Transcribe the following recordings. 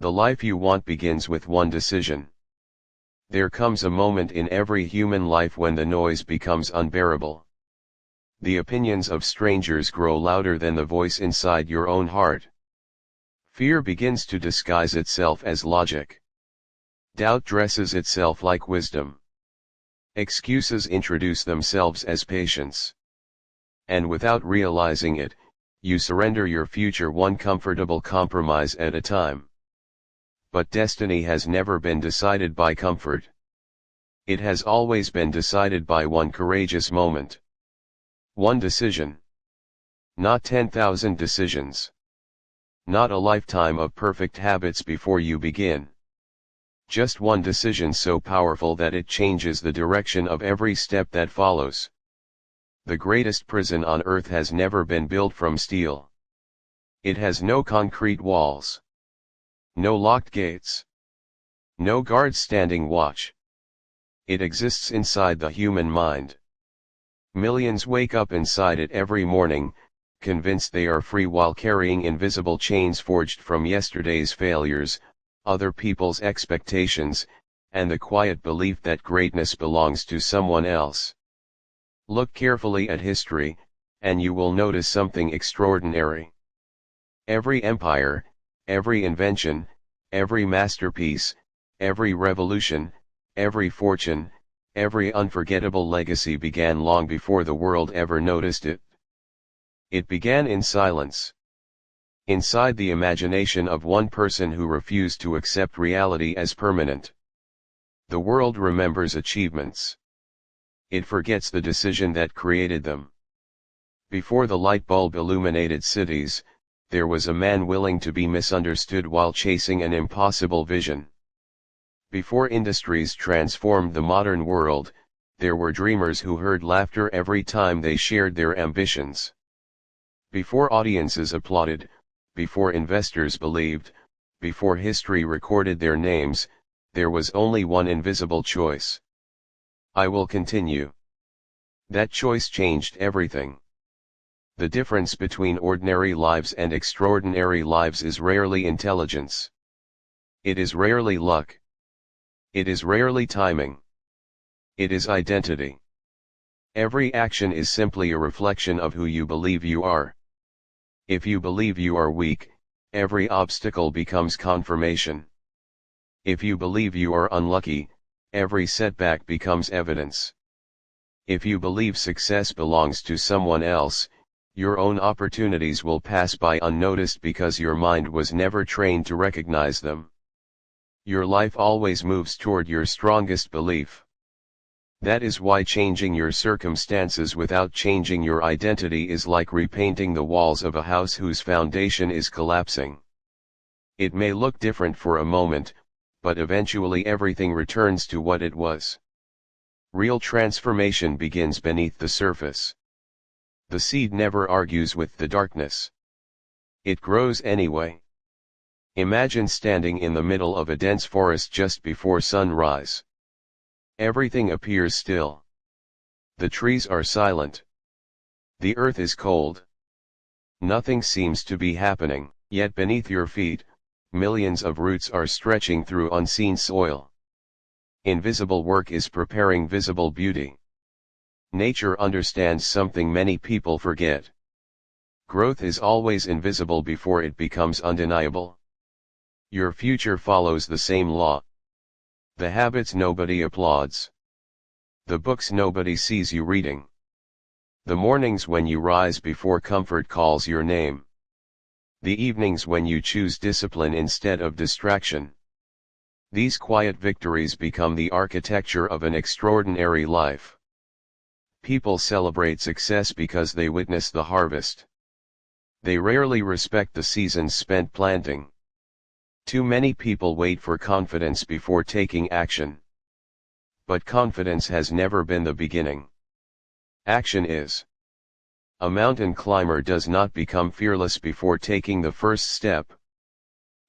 The life you want begins with one decision. There comes a moment in every human life when the noise becomes unbearable. The opinions of strangers grow louder than the voice inside your own heart. Fear begins to disguise itself as logic. Doubt dresses itself like wisdom. Excuses introduce themselves as patience. And without realizing it, you surrender your future one comfortable compromise at a time. But destiny has never been decided by comfort. It has always been decided by one courageous moment. One decision. Not 10,000 decisions. Not a lifetime of perfect habits before you begin. Just one decision so powerful that it changes the direction of every step that follows. The greatest prison on earth has never been built from steel. It has no concrete walls. No locked gates. No guards standing watch. It exists inside the human mind. Millions wake up inside it every morning, convinced they are free while carrying invisible chains forged from yesterday's failures, other people's expectations, and the quiet belief that greatness belongs to someone else. Look carefully at history, and you will notice something extraordinary. Every empire, every invention, every masterpiece, every revolution, every fortune, every unforgettable legacy began long before the world ever noticed it. It began in silence. Inside the imagination of one person who refused to accept reality as permanent. The world remembers achievements. It forgets the decision that created them. Before the light bulb illuminated cities, there was a man willing to be misunderstood while chasing an impossible vision. Before industries transformed the modern world, there were dreamers who heard laughter every time they shared their ambitions. Before audiences applauded, before investors believed, before history recorded their names, there was only one invisible choice. I will continue. That choice changed everything. The difference between ordinary lives and extraordinary lives is rarely intelligence. It is rarely luck. It is rarely timing. It is identity. Every action is simply a reflection of who you believe you are. If you believe you are weak, every obstacle becomes confirmation. If you believe you are unlucky, every setback becomes evidence. If you believe success belongs to someone else, your own opportunities will pass by unnoticed because your mind was never trained to recognize them. Your life always moves toward your strongest belief. That is why changing your circumstances without changing your identity is like repainting the walls of a house whose foundation is collapsing. It may look different for a moment, but eventually everything returns to what it was. Real transformation begins beneath the surface. The seed never argues with the darkness. It grows anyway. Imagine standing in the middle of a dense forest just before sunrise. Everything appears still. The trees are silent. The earth is cold. Nothing seems to be happening, yet beneath your feet, millions of roots are stretching through unseen soil. Invisible work is preparing visible beauty. Nature understands something many people forget. Growth is always invisible before it becomes undeniable. Your future follows the same law. The habits nobody applauds. The books nobody sees you reading. The mornings when you rise before comfort calls your name. The evenings when you choose discipline instead of distraction. These quiet victories become the architecture of an extraordinary life. People celebrate success because they witness the harvest. They rarely respect the seasons spent planting. Too many people wait for confidence before taking action. But confidence has never been the beginning. Action is. A mountain climber does not become fearless before taking the first step.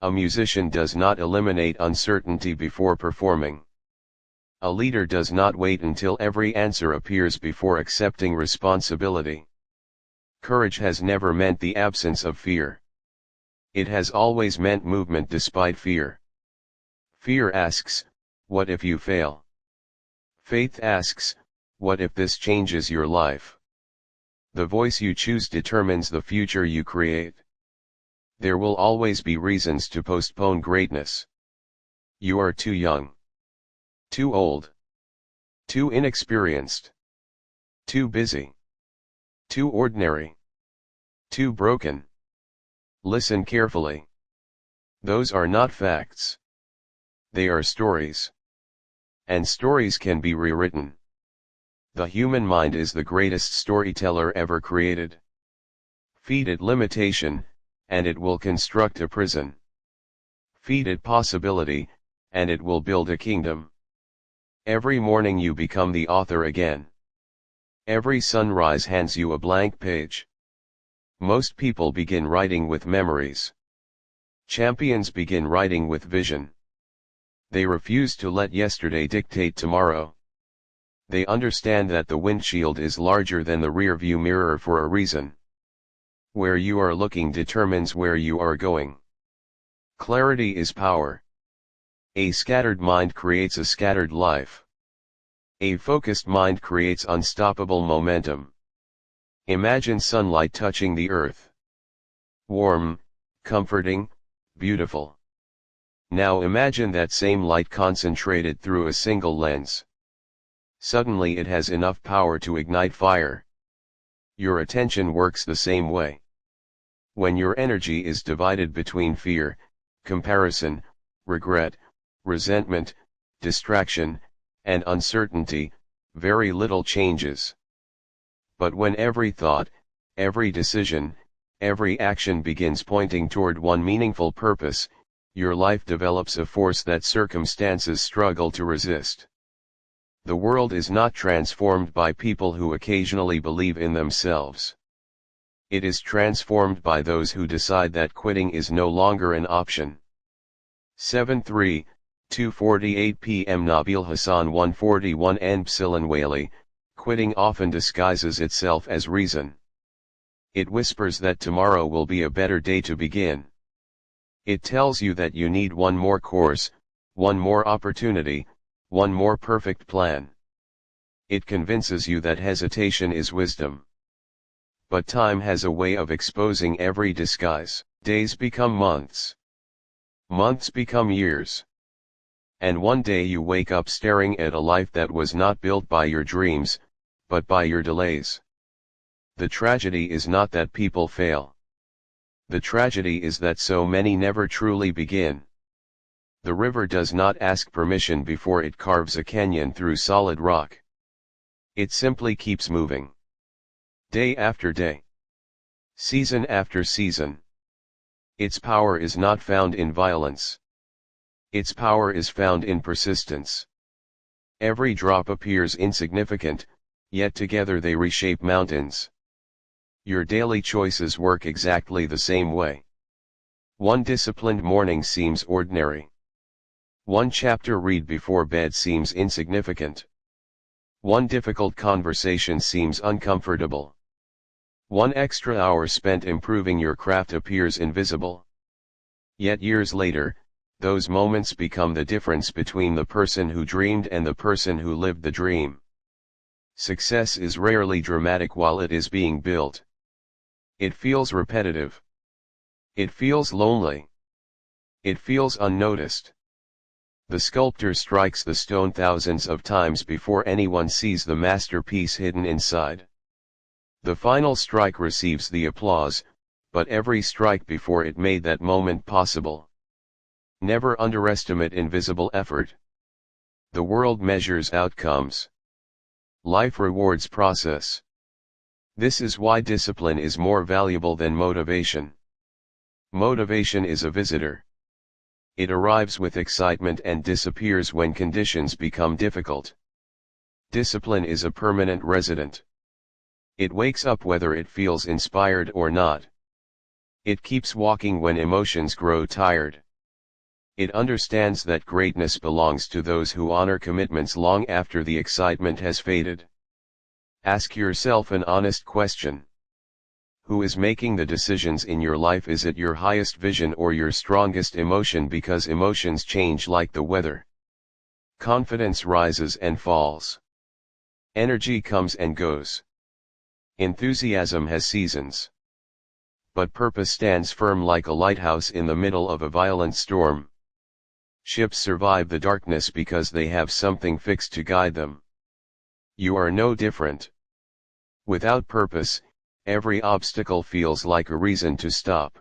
A musician does not eliminate uncertainty before performing. A leader does not wait until every answer appears before accepting responsibility. Courage has never meant the absence of fear. It has always meant movement despite fear. Fear asks, what if you fail? Faith asks, what if this changes your life? The voice you choose determines the future you create. There will always be reasons to postpone greatness. You are too young, too old, too inexperienced, too busy, too ordinary, too broken. Listen carefully. Those are not facts. They are stories. And stories can be rewritten. The human mind is the greatest storyteller ever created. Feed it limitation, and it will construct a prison. Feed it possibility, and it will build a kingdom. Every morning you become the author again. Every sunrise hands you a blank page. Most people begin writing with memories. Champions begin writing with vision. They refuse to let yesterday dictate tomorrow. They understand that the windshield is larger than the rear-view mirror for a reason. Where you are looking determines where you are going. Clarity is power. A scattered mind creates a scattered life. A focused mind creates unstoppable momentum. Imagine sunlight touching the earth. Warm, comforting, beautiful. Now imagine that same light concentrated through a single lens. Suddenly it has enough power to ignite fire. Your attention works the same way. When your energy is divided between fear, comparison, regret, resentment, distraction, and uncertainty, very little changes. But when every thought, every decision, every action begins pointing toward one meaningful purpose, your life develops a force that circumstances struggle to resist. The world is not transformed by people who occasionally believe in themselves. It is transformed by those who decide that quitting is no longer an option. 7-3, 2:48 p.m. Nabil Hassan 141 and Psilin Whaley, quitting often disguises itself as reason. It whispers that tomorrow will be a better day to begin. It tells you that you need one more course, one more opportunity, one more perfect plan. It convinces you that hesitation is wisdom. But time has a way of exposing every disguise. Days become months. Months become years. And one day you wake up staring at a life that was not built by your dreams, but by your delays. The tragedy is not that people fail. The tragedy is that so many never truly begin. The river does not ask permission before it carves a canyon through solid rock. It simply keeps moving. Day after day. Season after season. Its power is not found in violence. Its power is found in persistence. Every drop appears insignificant, yet together they reshape mountains. Your daily choices work exactly the same way. One disciplined morning seems ordinary. One chapter read before bed seems insignificant. One difficult conversation seems uncomfortable. One extra hour spent improving your craft appears invisible. Yet years later, those moments become the difference between the person who dreamed and the person who lived the dream. Success is rarely dramatic while it is being built. It feels repetitive. It feels lonely. It feels unnoticed. The sculptor strikes the stone thousands of times before anyone sees the masterpiece hidden inside. The final strike receives the applause, but every strike before it made that moment possible. Never underestimate invisible effort. The world measures outcomes. Life rewards process. This is why discipline is more valuable than motivation. Motivation is a visitor. It arrives with excitement and disappears when conditions become difficult. Discipline is a permanent resident. It wakes up whether it feels inspired or not. It keeps walking when emotions grow tired. It understands that greatness belongs to those who honor commitments long after the excitement has faded. Ask yourself an honest question. Who is making the decisions in your life? Is it your highest vision or your strongest emotion? Because emotions change like the weather. Confidence rises and falls. Energy comes and goes. Enthusiasm has seasons. But purpose stands firm like a lighthouse in the middle of a violent storm. Ships survive the darkness because they have something fixed to guide them. You are no different. Without purpose, every obstacle feels like a reason to stop.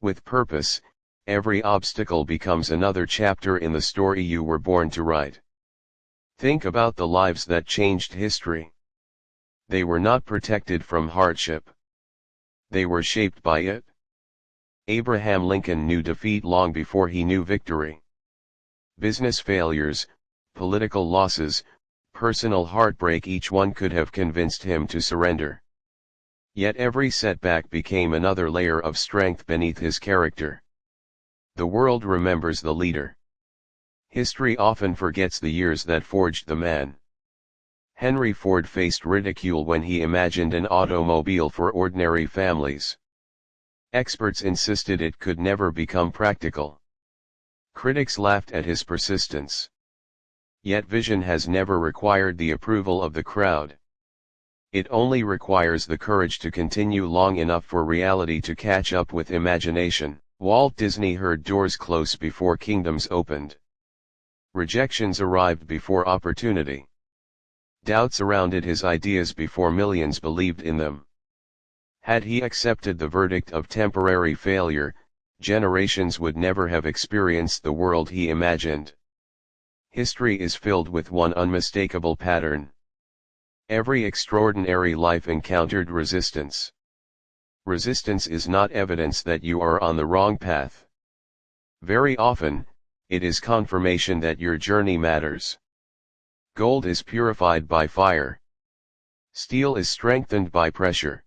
With purpose, every obstacle becomes another chapter in the story you were born to write. Think about the lives that changed history. They were not protected from hardship. They were shaped by it. Abraham Lincoln knew defeat long before he knew victory. Business failures, political losses, personal heartbreak, each one could have convinced him to surrender. Yet every setback became another layer of strength beneath his character. The world remembers the leader. History often forgets the years that forged the man. Henry Ford faced ridicule when he imagined an automobile for ordinary families. Experts insisted it could never become practical. Critics laughed at his persistence. Yet vision has never required the approval of the crowd. It only requires the courage to continue long enough for reality to catch up with imagination. Walt Disney heard doors close before kingdoms opened. Rejections arrived before opportunity. Doubts surrounded his ideas before millions believed in them. Had he accepted the verdict of temporary failure, generations would never have experienced the world he imagined. History is filled with one unmistakable pattern. Every extraordinary life encountered resistance. Resistance is not evidence that you are on the wrong path. Very often, it is confirmation that your journey matters. Gold is purified by fire. Steel is strengthened by pressure.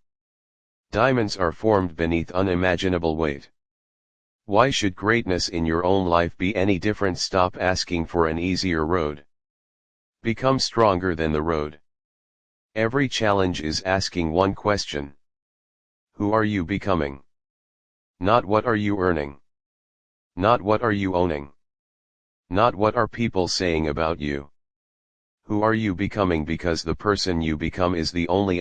Diamonds are formed beneath unimaginable weight. Why should greatness in your own life be any different? Stop asking for an easier road. Become stronger than the road. Every challenge is asking one question. Who are you becoming? Not what are you earning. Not what are you owning. Not what are people saying about you. Who are you becoming? Because the person you become is the only